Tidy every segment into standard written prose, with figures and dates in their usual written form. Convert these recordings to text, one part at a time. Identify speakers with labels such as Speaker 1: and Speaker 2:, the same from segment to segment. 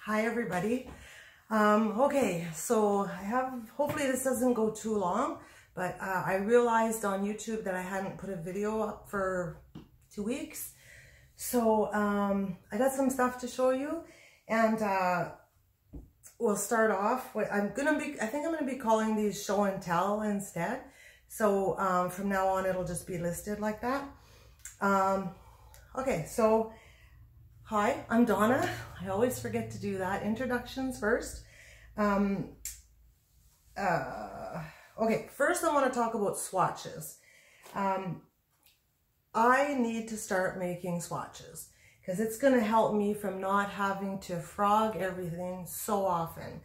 Speaker 1: Hi everybody. Okay, so hopefully this doesn't go too long, but I realized on YouTube that I hadn't put a video up for 2 weeks. So I got some stuff to show you, and we'll start off with, I think I'm gonna be calling these show and tell instead. So from now on it'll just be listed like that. Okay, so hi, I'm Donna. I always forget to do that. Introductions first. Okay, first I want to talk about swatches. I need to start making swatches because it's going to help me from not having to frog everything so often.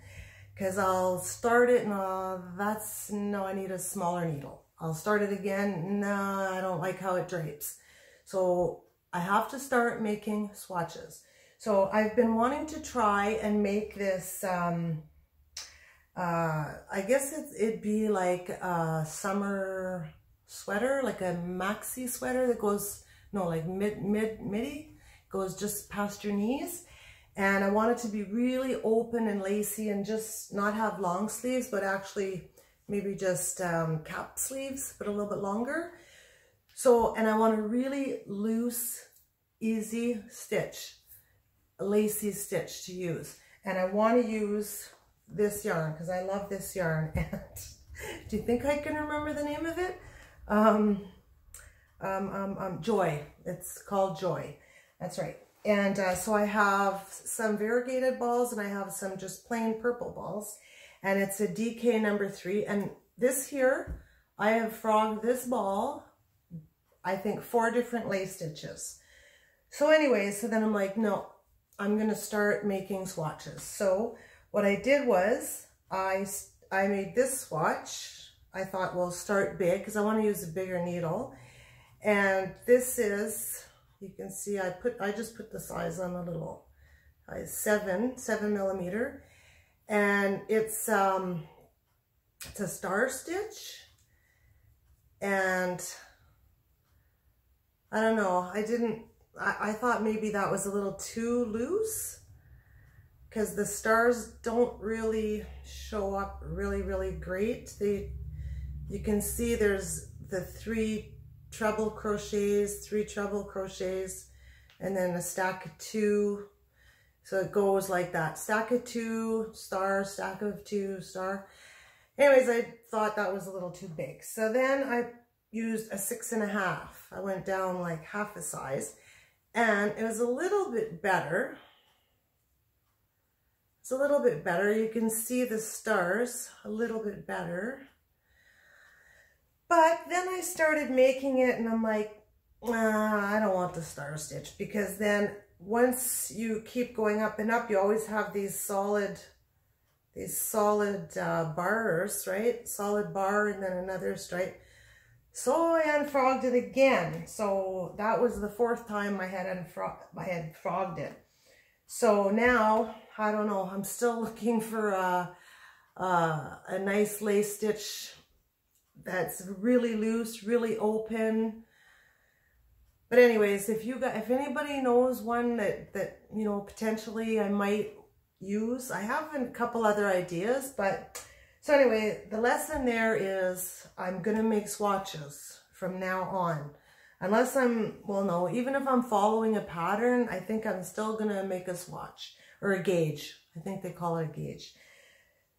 Speaker 1: Because I'll start it and no, I need a smaller needle. I'll start it again. No, I don't like how it drapes. So I have to start making swatches. So I've been wanting to try and make this, I guess it'd be like a summer sweater, like a maxi sweater that goes, no, like midi, goes just past your knees. And I want it to be really open and lacy and just not have long sleeves, but actually maybe just cap sleeves, but a little bit longer. So, and I want a really loose, easy stitch, a lacy stitch to use. And I want to use this yarn because I love this yarn. And do you think I can remember the name of it? Joy. It's called Joy. That's right. And so I have some variegated balls and I have some just plain purple balls. And it's a DK number 3. And this here, I have frogged this ball, I think 4 different lace stitches. So anyway, so then I'm like, no, I'm going to start making swatches. So what I did was I made this swatch. I thought, well, start big because I want to use a bigger needle. And this is, you can see I just put the size on a little, 7 millimeter. And it's a star stitch. And I don't know, I thought maybe that was a little too loose because the stars don't really show up really great. You can see there's the 3 treble crochets, and then a stack of 2. So it goes like that, stack of 2, star, stack of 2, star. Anyways, I thought that was a little too big. So then I used a 6.5. I went down like half the size and it was a little bit better. It's a little bit better. You can see the stars a little bit better. But then I started making it and I'm like, I don't want the star stitch, because then once you keep going up and up, you always have these solid bars, right? Solid bar and then another stripe. So I unfrogged it again. So that was the 4th time I had frogged it. So now, I don't know, I'm still looking for a nice lace stitch that's really loose, really open. But anyways, if anybody knows one that you know, potentially I might use, I have a couple other ideas, but so anyway, the lesson there is I'm going to make swatches from now on. Unless even if I'm following a pattern, I think I'm still going to make a swatch or a gauge. I think they call it a gauge.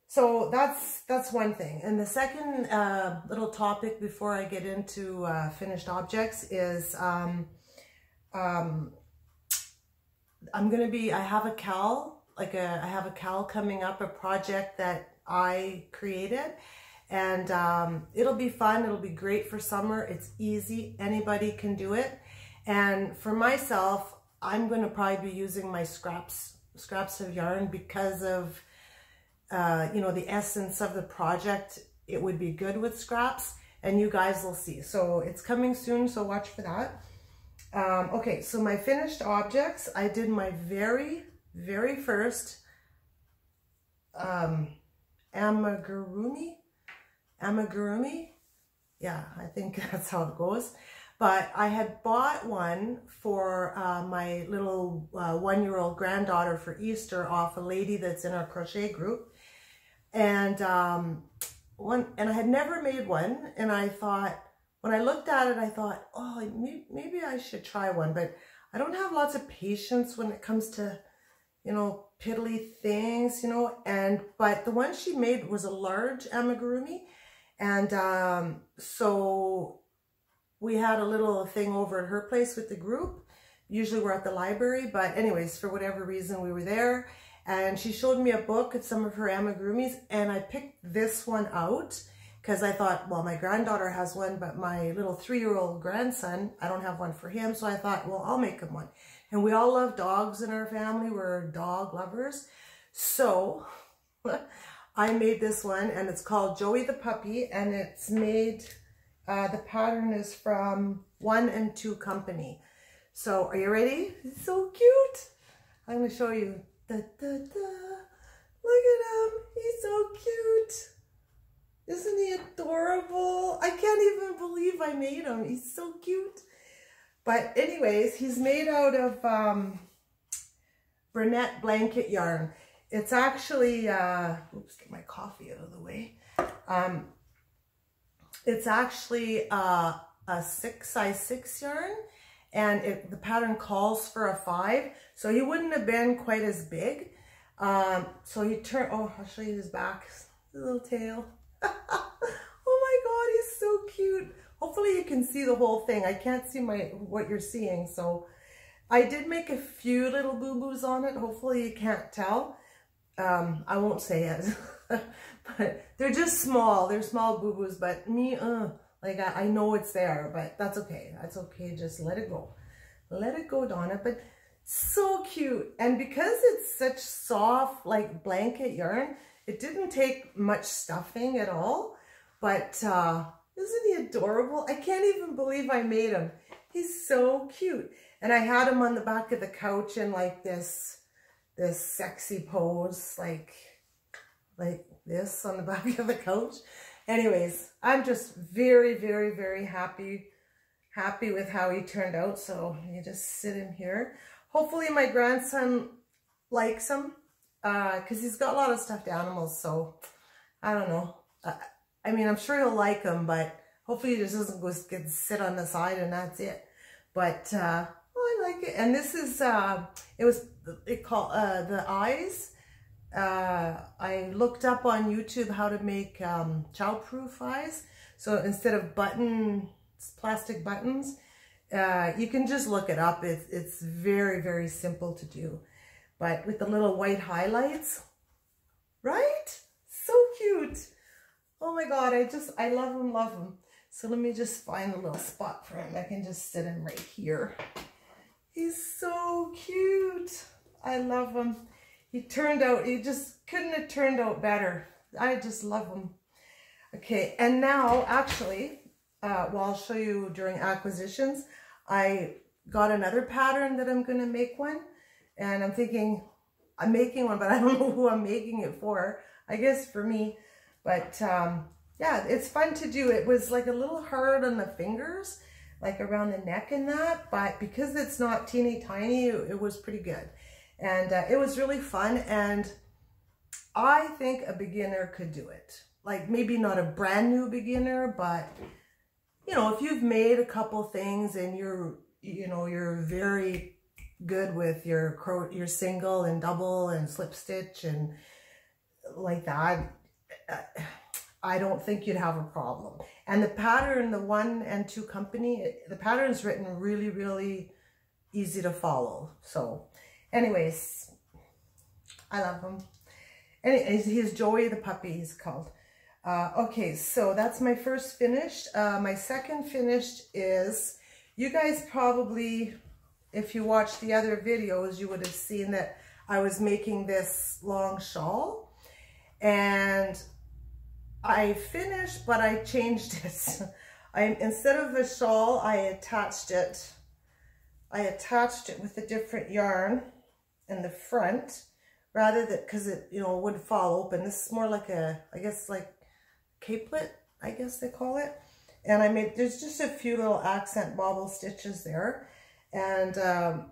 Speaker 1: So that's one thing. And the second little topic before I get into finished objects is I have a cowl, I have a cowl coming up, a project that I created, and it'll be fun. It'll be great for summer. It's easy. Anybody can do it. And for myself, I'm going to probably be using my scraps of yarn because of you know, the essence of the project. It would be good with scraps, and you guys will see. So it's coming soon, so watch for that. Okay, so my finished objects, I did my very first amigurumi. Yeah, I think that's how it goes. But I had bought one for my little 1-year-old granddaughter for Easter off a lady that's in our crochet group. And and I had never made one, and I thought, when I looked at it, I thought, oh, maybe I should try one, but I don't have lots of patience when it comes to, you know, piddly things, you know, but the one she made was a large amigurumi, and so we had a little thing over at her place with the group. Usually we're at the library, but anyways, for whatever reason, we were there, and she showed me a book at some of her amigurumis, and I picked this one out because I thought, well, my granddaughter has one, but my little 3-year-old grandson, I don't have one for him, so I thought, well, I'll make him one. And we all love dogs in our family. We're dog lovers. So I made this one, and it's called Joey the Puppy, and it's made, the pattern is from 1 and 2 Company. So are you ready? It's so cute. I'm going to show you. Da, da, da. Look at him. He's so cute. Isn't he adorable? I can't even believe I made him. He's so cute. But anyways, he's made out of brunette blanket yarn. It's actually, oops, get my coffee out of the way. It's actually a size 6 yarn, and the pattern calls for a 5, so he wouldn't have been quite as big. So he turned, oh, I'll show you his back, his little tail. Oh my God, he's so cute. Hopefully you can see the whole thing. I can't see what you're seeing, so I did make a few little boo-boos on it. Hopefully you can't tell. I won't say it, but they're just small. They're small boo-boos, but me, like I know it's there, but that's okay. That's okay. Just let it go. Let it go, Donna. But so cute. And because it's such soft, like blanket yarn, it didn't take much stuffing at all. But isn't he adorable? I can't even believe I made him. He's so cute. And I had him on the back of the couch in like this sexy pose, like this on the back of the couch. Anyways, I'm just very, very, very happy with how he turned out. So you just sit in here. Hopefully my grandson likes him, because he's got a lot of stuffed animals. So I don't know. I mean, I'm sure he'll like him, but hopefully he just doesn't go sit on the side and that's it. But well, I like it. And this is it called the eyes. I looked up on YouTube how to make child-proof eyes. So instead of plastic buttons, you can just look it up. It's very, very simple to do. But with the little white highlights, right? So cute. Oh my God, I love him, love him. So let me just find a little spot for him. I can just sit him right here. He's so cute. I love him. He just couldn't have turned out better. I just love him. Okay, and now actually, well, I'll show you during acquisitions, I got another pattern that I'm going to make one. And I'm thinking, I'm making one, but I don't know who I'm making it for. I guess for me. But yeah, it's fun to do. It was like a little hard on the fingers, like around the neck and that. But because it's not teeny tiny, it was pretty good. And it was really fun. And I think a beginner could do it. Like maybe not a brand new beginner, but you know, if you've made a couple things and you're very good with your single and double and slip stitch and like that, I don't think you'd have a problem. And the pattern, the 1 and 2 Company, the pattern's written really, really easy to follow. So anyways, I love him. Anyways, he's Joey the Puppy, he's called. Okay, so that's my first finished. My second finished is, you guys probably, if you watched the other videos, you would have seen that I was making this long shawl. And I finished, but I changed it. Instead of a shawl, I attached it with a different yarn in the front, rather than, because it, would fall open. This is more like I guess like capelet, I guess they call it. And there's just a few little accent bobble stitches there, and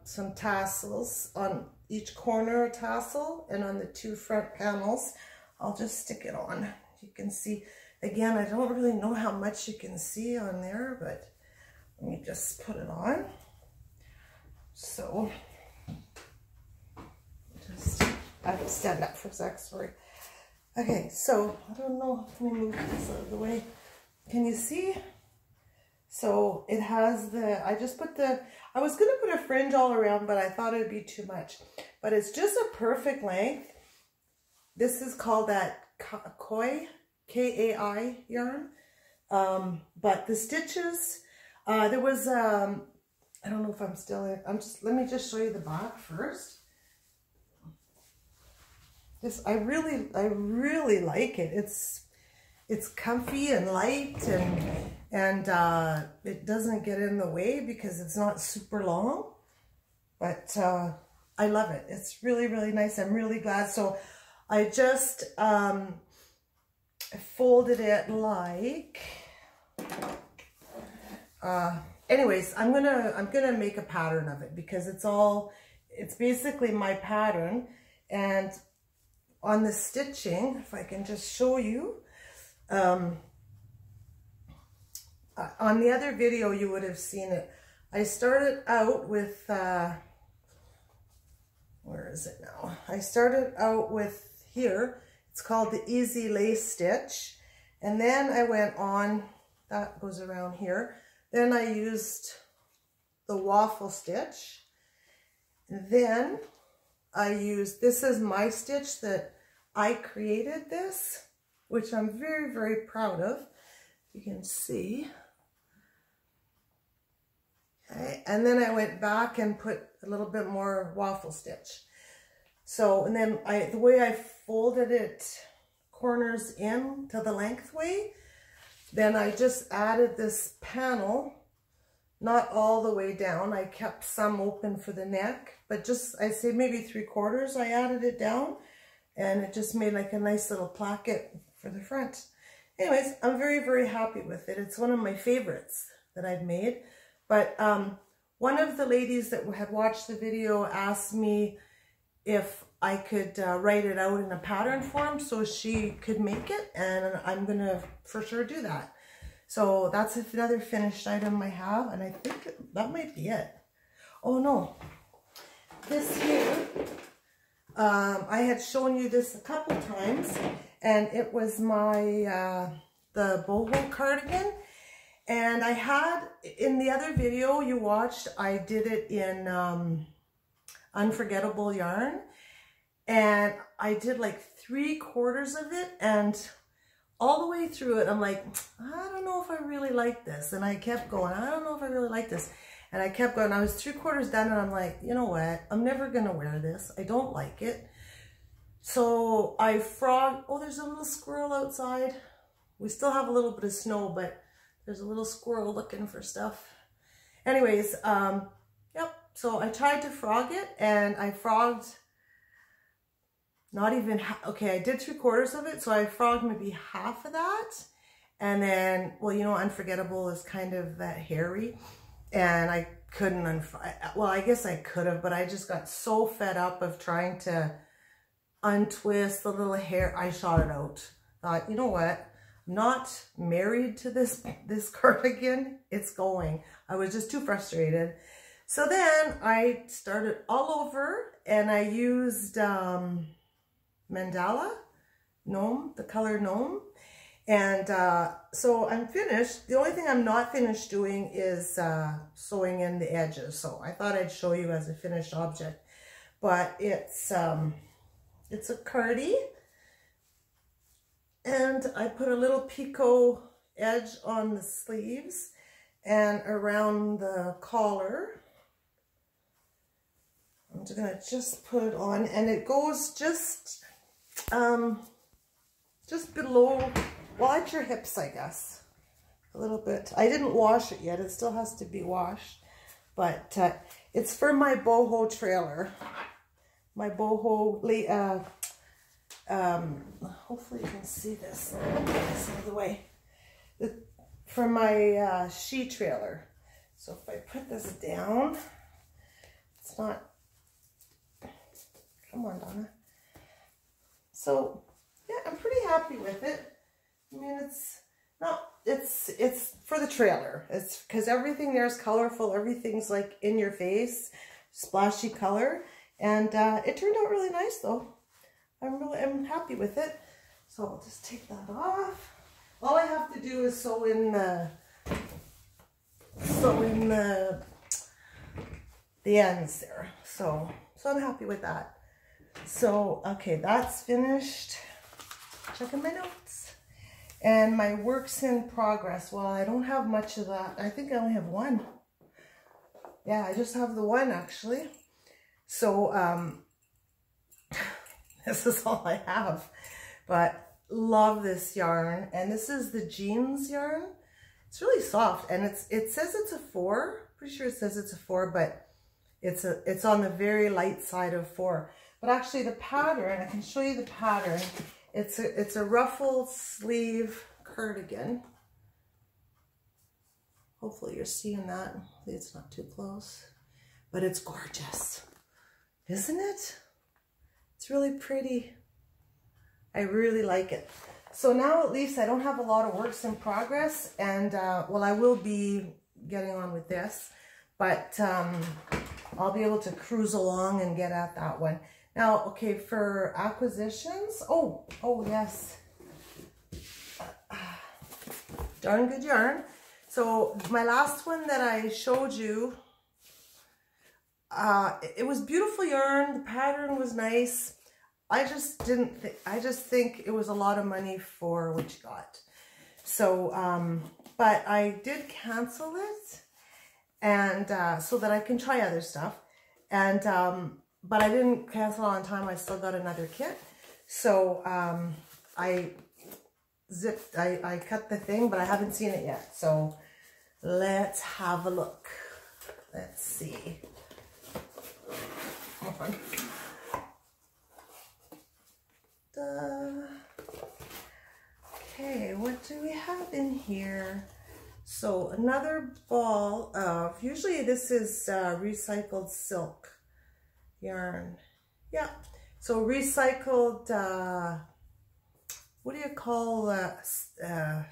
Speaker 1: some tassels on each corner, a tassel, and on the 2 front panels, I'll just stick it on. You can see, again, I don't really know how much you can see on there, but let me just put it on. So, I have to stand up for a sec, sorry. Okay, so, I don't know, let me move this out of the way. Can you see? So, it has I just put I was going to put a fringe all around, but I thought it would be too much. But it's just a perfect length. This is called that Koi, K-A-I yarn. But the stitches, there was, I don't know if I'm still in, let me just show you the back first. I really like it. It's comfy and light, and it doesn't get in the way because it's not super long, but I love it. It's really, really nice. I'm really glad. So I just folded it like, anyways, I'm gonna make a pattern of it because it's basically my pattern. And on the stitching, if I can just show you, on the other video you would have seen it. I started out with, where is it now? I started out with here, it's called the Easy Lace Stitch, and then I went on, that goes around here, then I used the waffle stitch, and then I used, this is my stitch that I created this, which I'm very, very proud of. You can see. Okay. And then I went back and put a little bit more waffle stitch. So, and then the way I folded it corners in to the length way, then I just added this panel, not all the way down. I kept some open for the neck, but just, I say maybe 3/4, I added it down, and it just made like a nice little placket for the front. Anyways, I'm very, very happy with it. It's one of my favorites that I've made. But one of the ladies that had watched the video asked me if I could write it out in a pattern form so she could make it, and I'm gonna for sure do that. So that's another finished item I have, and I think that might be it. Oh no, this here, I had shown you this a couple times, and it was my the boho cardigan. And I had, in the other video you watched, I did it in Unforgettable yarn, and I did like 3/4 of it, and all the way through it I'm like, I don't know if I really like this, and I kept going, I don't know if I really like this, and I kept going. I was 3/4 done, and I'm like, you know what, I'm never gonna wear this, I don't like it. So I frogged, oh, there's a little squirrel outside. We still have a little bit of snow, but there's a little squirrel looking for stuff. Anyways, yep, so I tried to frog it, and I frogged not even, okay, I did 3/4 of it, so I frogged maybe half of that. And then, well, you know, Unforgettable is kind of that hairy, and I couldn't, well, I guess I could have, but I just got so fed up of trying to untwist the little hair. I shot it out. Thought, you know what? Not married to this cardigan, it's going. I was just too frustrated. So then I started all over, and I used mandala gnome, the color gnome, and so I'm finished. The only thing I'm not finished doing is sewing in the edges, so I thought I'd show you as a finished object. But it's a cardie, and I put a little picot edge on the sleeves and around the collar. I'm just gonna put it on, and it goes just below, well, at your hips, I guess, a little bit. I didn't wash it yet, it still has to be washed, but it's for my boho trailer, my boho, hopefully you can see this, get this out of the way, for my she trailer. So if I put this down, it's not, come on, Donna. So yeah, I'm pretty happy with it. I mean, it's for the trailer. It's because everything there is colorful. Everything's like in your face, splashy color. And it turned out really nice though. I'm happy with it. So I'll just take that off. All I have to do is sew in the ends there. So I'm happy with that. So okay, that's finished. Checking my notes. And my works in progress. Well, I don't have much of that. I think I only have one. Yeah, I just have the one actually. So this is all I have. But love this yarn, and this is the jeans yarn. It's really soft, and it says it's a 4. Pretty sure it says it's a 4, but it's on the very light side of 4. But actually the pattern, I can show you the pattern. It's a ruffled sleeve cardigan. Hopefully you're seeing that. It's not too close, but it's gorgeous, isn't it? It's really pretty. I really like it. So now at least I don't have a lot of works in progress, and well, I will be getting on with this, but I'll be able to cruise along and get at that one. Now, okay, for acquisitions, oh yes, darn good yarn. So my last one that I showed you, it was beautiful yarn. The pattern was nice. I just think it was a lot of money for what you got. So, but I did cancel it, and so that I can try other stuff. And but I didn't cancel on time. I still got another kit. So I cut the thing, but I haven't seen it yet. So let's have a look. Let's see. Come on. Okay, what do we have in here? So another ball of, usually this is recycled silk yarn. Yeah, so recycled, what do you call the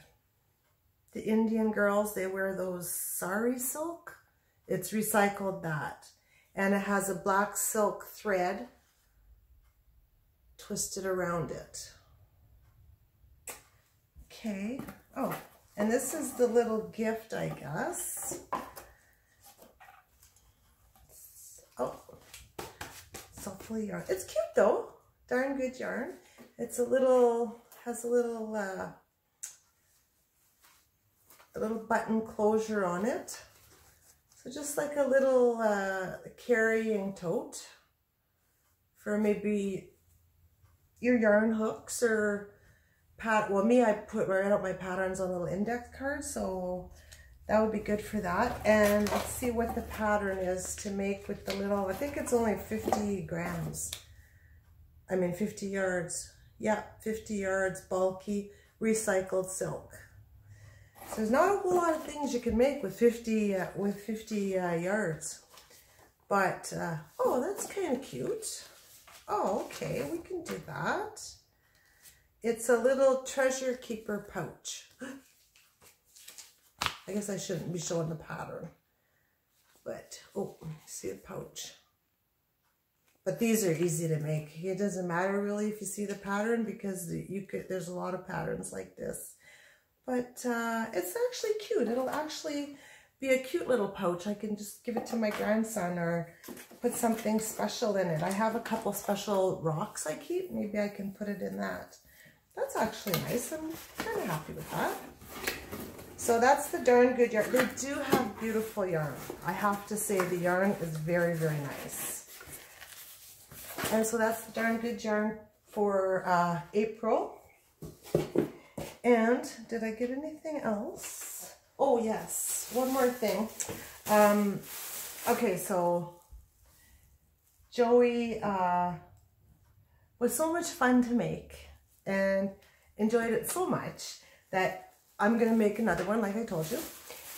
Speaker 1: Indian girls? They wear those sari silk. It's recycled that. And it has a black silk thread twisted around it. Okay. Oh, and this is the little gift, I guess. Oh, softly yarn. It's cute though. Darn good yarn. It's a little, has a little button closure on it. So just like a little carrying tote for maybe your yarn hooks or well, me, I write out my patterns on little index cards, so that would be good for that. And let's see what the pattern is to make with the little, I think it's only 50 grams. I mean 50 yards. Yeah, 50 yards, bulky, recycled silk. So there's not a whole lot of things you can make with 50 yards. But, oh, that's kind of cute. Oh, okay, we can do that. It's a little treasure keeper pouch. I guess I shouldn't be showing the pattern. But, oh, see the pouch. But these are easy to make. It doesn't matter really if you see the pattern, because there's a lot of patterns like this. But it's actually cute. It'll actually be a cute little pouch. I can just give it to my grandson or put something special in it. I have a couple special rocks I keep. Maybe I can put it in that. That's actually nice. I'm kind of happy with that. So that's the darn good yarn. They do have beautiful yarn. I have to say the yarn is very, very nice. And so that's the darn good yarn for April. And did I get anything else? Oh yes, one more thing. Okay, so Joey was so much fun to make and enjoyed it so much that I'm going to make another one like I told you.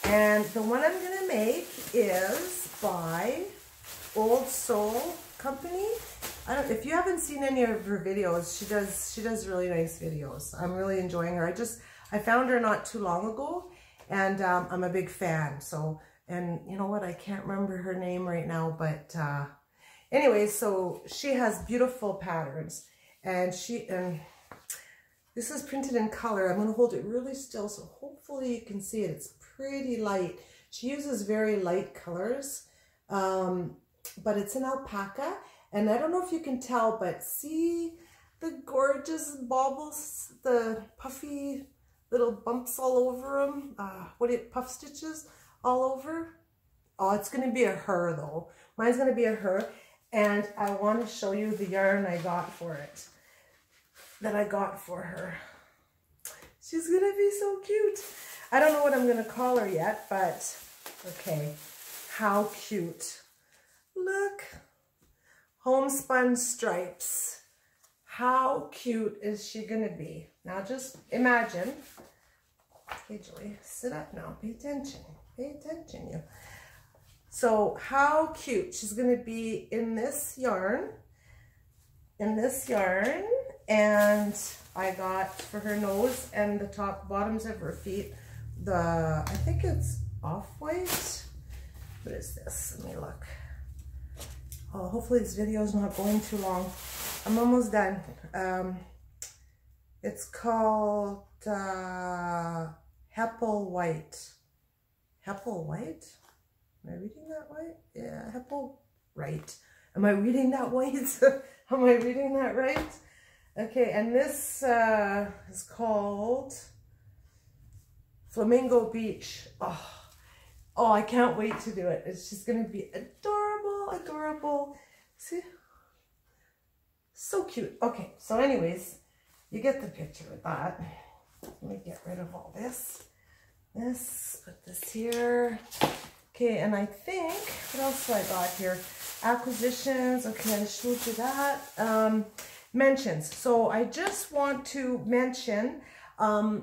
Speaker 1: And the one I'm going to make is by Old Soul Company. If you haven't seen any of her videos, she does really nice videos. I'm really enjoying her. I found her not too long ago, and I'm a big fan. So, and you know what? I can't remember her name right now, but anyway, so she has beautiful patterns, and this is printed in color. I'm going to hold it really still, so hopefully you can see it. It's pretty light. She uses very light colors, but it's in alpaca. And I don't know if you can tell, but see the gorgeous baubles, the puffy little bumps all over them? Puff stitches all over? Oh, it's going to be a her though. Mine's going to be a her. And I want to show you the yarn I got for it. That I got for her. She's going to be so cute. I don't know what I'm going to call her yet, but okay. How cute. Look. Homespun stripes. How cute is she going to be? Now just imagine. Okay, Julie, sit up now. Pay attention. Pay attention, you. So how cute. She's going to be in this yarn. And I got for her nose and the bottoms of her feet, I think it's off-white. What is this? Let me look. Oh, hopefully this video is not going too long. I'm almost done. It's called Heppel White. Heppel White? Am I reading that right? Yeah, Heppel right. Am I reading that white? Am I reading that right? Okay, and this is called Flamingo Beach. Oh, I can't wait to do it. It's just going to be adorable, adorable. See? So cute. Okay, so anyways, you get the picture with that. Let me get rid of all this. Put this here. Okay, and I think, what else do I got here? Acquisitions. Okay, I showed you that. Mentions. So I just want to mention, I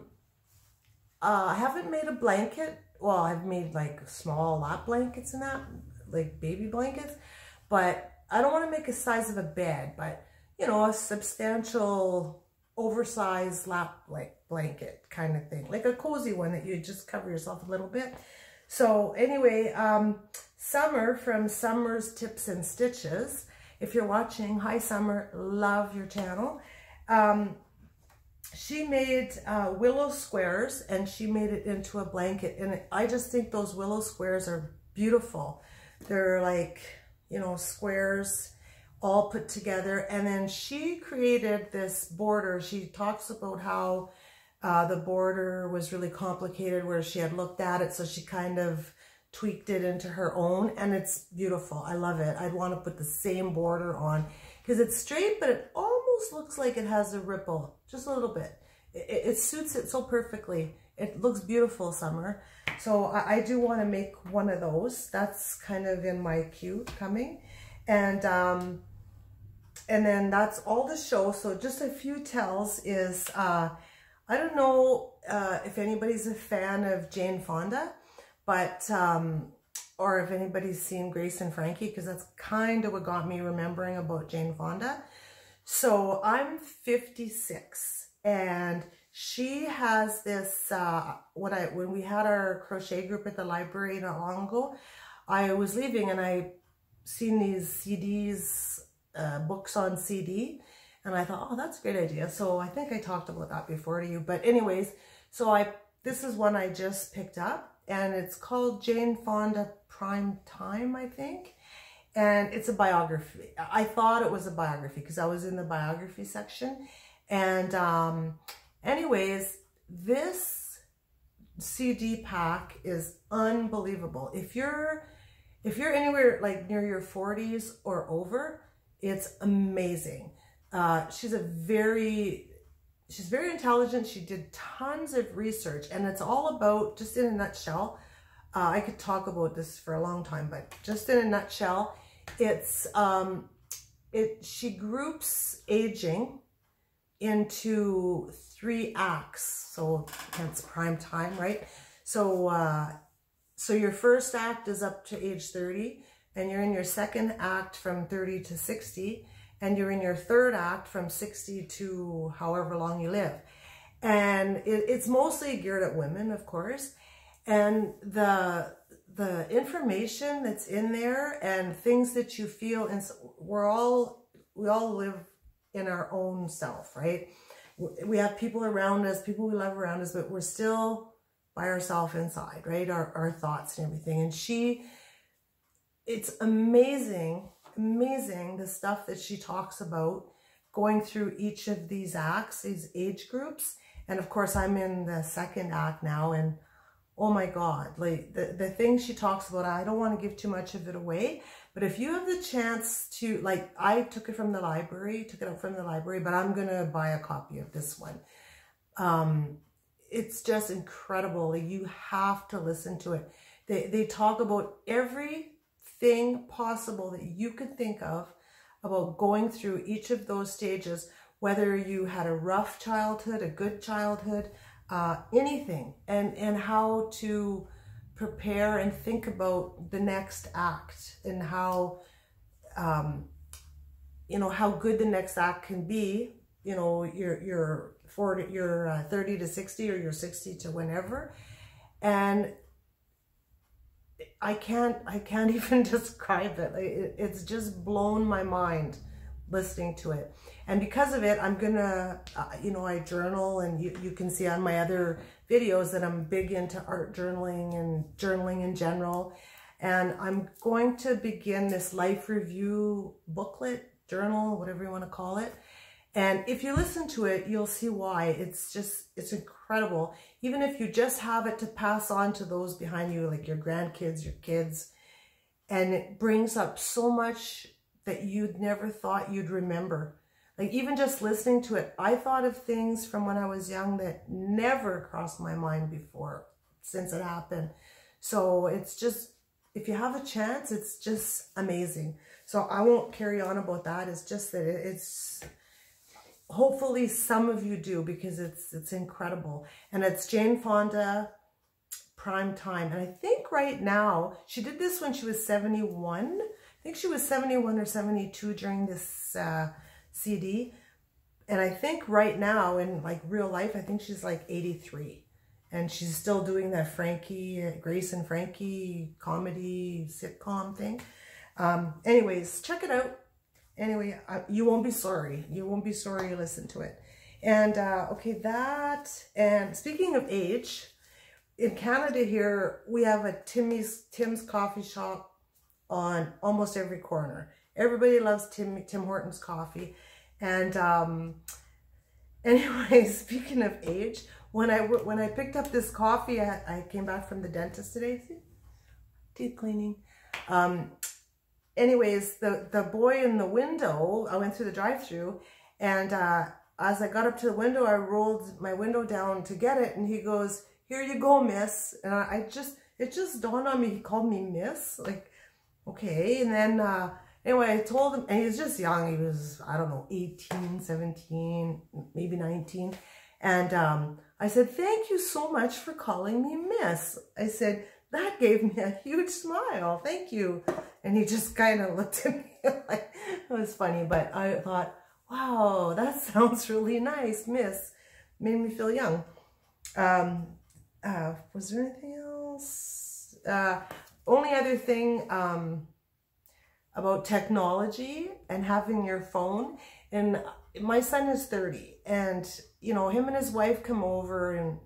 Speaker 1: haven't made a blanket. Well, I've made like small lap blankets and that, like baby blankets, but I don't want to make a size of a bed, but you know, a substantial oversized lap blanket kind of thing, like a cozy one that you just cover yourself a little bit. So anyway, Summer from Summer's Tips and Stitches, if you're watching, hi Summer, love your channel. She made willow squares, and she made it into a blanket, and I just think those willow squares are beautiful. They're like, you know, squares all put together, and then she created this border. She talks about how the border was really complicated, where she had looked at it, so she kind of tweaked it into her own, and it's beautiful. I love it. I'd want to put the same border on because it's straight, but it almost looks like it has a ripple, just a little bit. It suits it so perfectly. It looks beautiful, Summer. So I do want to make one of those. That's kind of in my queue coming. And then that's all the show. So just a few tells is, I don't know if anybody's a fan of Jane Fonda, but, or if anybody's seen Grace and Frankie, because that's kind of what got me remembering about Jane Fonda. So I'm 56, and she has this, when we had our crochet group at the library not long ago, I was leaving and I seen these CDs, books on CD, and I thought, oh, that's a great idea. So I think I talked about that before to you, but anyways, so this is one I just picked up, and it's called Jane Fonda Prime Time, I think. And it's a biography. I thought it was a biography because I was in the biography section. And anyways, this CD pack is unbelievable. If you're anywhere like near your 40s or over, it's amazing. She's very intelligent. She did tons of research, and it's all about, just in a nutshell, I could talk about this for a long time, but just in a nutshell, it's she groups aging into 3 acts. So hence prime time, right? So, so your first act is up to age 30, and you're in your second act from 30 to 60, and you're in your third act from 60 to however long you live. And it's mostly geared at women, of course. And the information that's in there and things that you feel, and we all live in our own self, right? We have people around us, people we love around us, but we're still by ourselves inside, right? Our thoughts and everything. And it's amazing the stuff that she talks about going through each of these acts, these age groups. And of course, I'm in the second act now, and oh my God, like the things she talks about, I don't want to give too much of it away, but if you have the chance to, like, I took it out from the library, but I'm going to buy a copy of this one. It's just incredible. Like, you have to listen to it. They talk about everything possible that you could think of about going through each of those stages, whether you had a rough childhood, a good childhood, anything, and how to prepare and think about the next act, and how, you know, how good the next act can be. You know, you're 30 to 60, or you're 60 to whenever. And I can't even describe it. It's just blown my mind listening to it. And because of it, I'm gonna, you know, I journal, and you can see on my other videos that I'm big into art journaling and journaling in general. And I'm going to begin this life review booklet, journal, whatever you want to call it. And if you listen to it, you'll see why. It's incredible. Even if you just have it to pass on to those behind you, like your grandkids, your kids, and it brings up so much that you'd never thought you'd remember. Like, even just listening to it, I thought of things from when I was young that never crossed my mind before, since it happened. So it's just, if you have a chance, it's just amazing. So I won't carry on about that. It's just that it's, hopefully some of you do, because it's incredible. And it's Jane Fonda, Prime Time. And I think right now, she did this when she was 71. I think she was 71 or 72 during this CD. And I think right now, in like real life, I think she's like 83. And she's still doing that Grace and Frankie comedy sitcom thing. Anyways, check it out. Anyway, you won't be sorry. You won't be sorry you listen to it. And okay, and speaking of age, in Canada here, we have a Tim's coffee shop on almost every corner. Everybody loves Tim Hortons coffee. And anyway, speaking of age, when I picked up this coffee, I came back from the dentist today. See? Teeth cleaning. Anyways, the boy in the window, I went through the drive-thru, and as I got up to the window, I rolled my window down to get it, and he goes, "Here you go, miss." And it just dawned on me, he called me miss, like, okay. And then anyway, I told him, and he was just young, he was, I don't know, 18, 17, maybe 19. And I said, "Thank you so much for calling me miss." I said, "That gave me a huge smile. Thank you." And he just kind of looked at me like, it was funny, but I thought, wow, that sounds really nice, miss. Made me feel young. Was there anything else? Only other thing about technology and having your phone. And my son is 30, and you know, him and his wife come over, and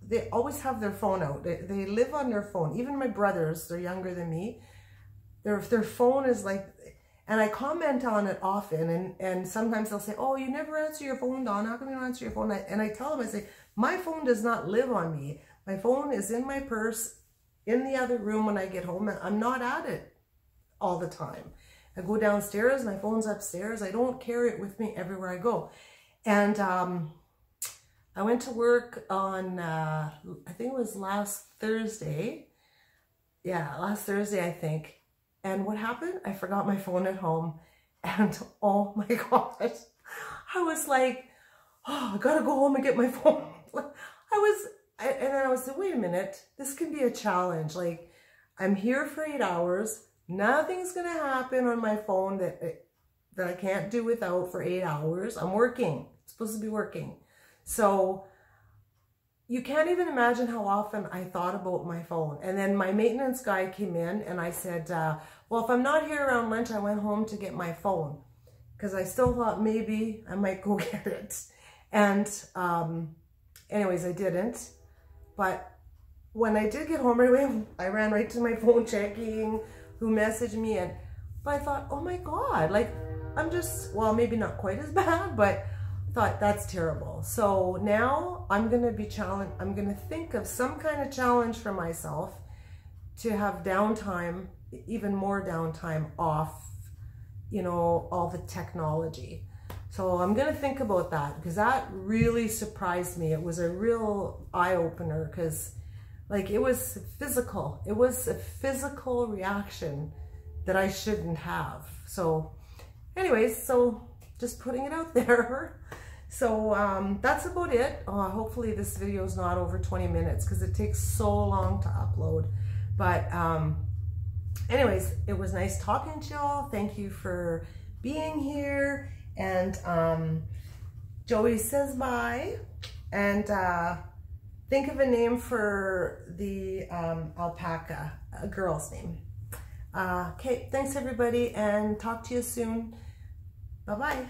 Speaker 1: they always have their phone out. They live on their phone. Even my brothers, they're younger than me. Their phone is like, and I comment on it often, and sometimes they'll say, "Oh, you never answer your phone, Donna. How come you don't answer your phone?" And I tell them, I say, my phone does not live on me. My phone is in my purse in the other room when I get home, and I'm not at it all the time. I go downstairs, my phone's upstairs. I don't carry it with me everywhere I go. And I went to work on, I think it was last Thursday. Yeah, last Thursday, I think. And what happened? I forgot my phone at home. And oh my God, I was like, oh, I gotta go home and get my phone. And then I was like, wait a minute, this can be a challenge. Like, I'm here for 8 hours. Nothing's gonna happen on my phone that I can't do without for 8 hours. I'm working, I'm supposed to be working. So you can't even imagine how often I thought about my phone. And then my maintenance guy came in and I said, well, if I'm not here around lunch, I went home to get my phone because I still thought maybe I might go get it. And anyways, I didn't. But when I did get home right away, I ran right to my phone checking who messaged me. But I thought, oh my God, like I'm just, well, maybe not quite as bad, but I thought that's terrible. So now I'm going to be challenged. I'm going to think of some kind of challenge for myself to have downtime, even more downtime off, you know, all the technology. So I'm going to think about that because that really surprised me. It was a real eye-opener because like it was physical. It was a physical reaction that I shouldn't have. So anyways, so just putting it out there. So that's about it. Hopefully this video is not over 20 minutes because it takes so long to upload. But anyways, it was nice talking to y'all. Thank you for being here. And Joey says bye. And think of a name for the alpaca, a girl's name. Okay, thanks everybody, and talk to you soon. Bye-bye.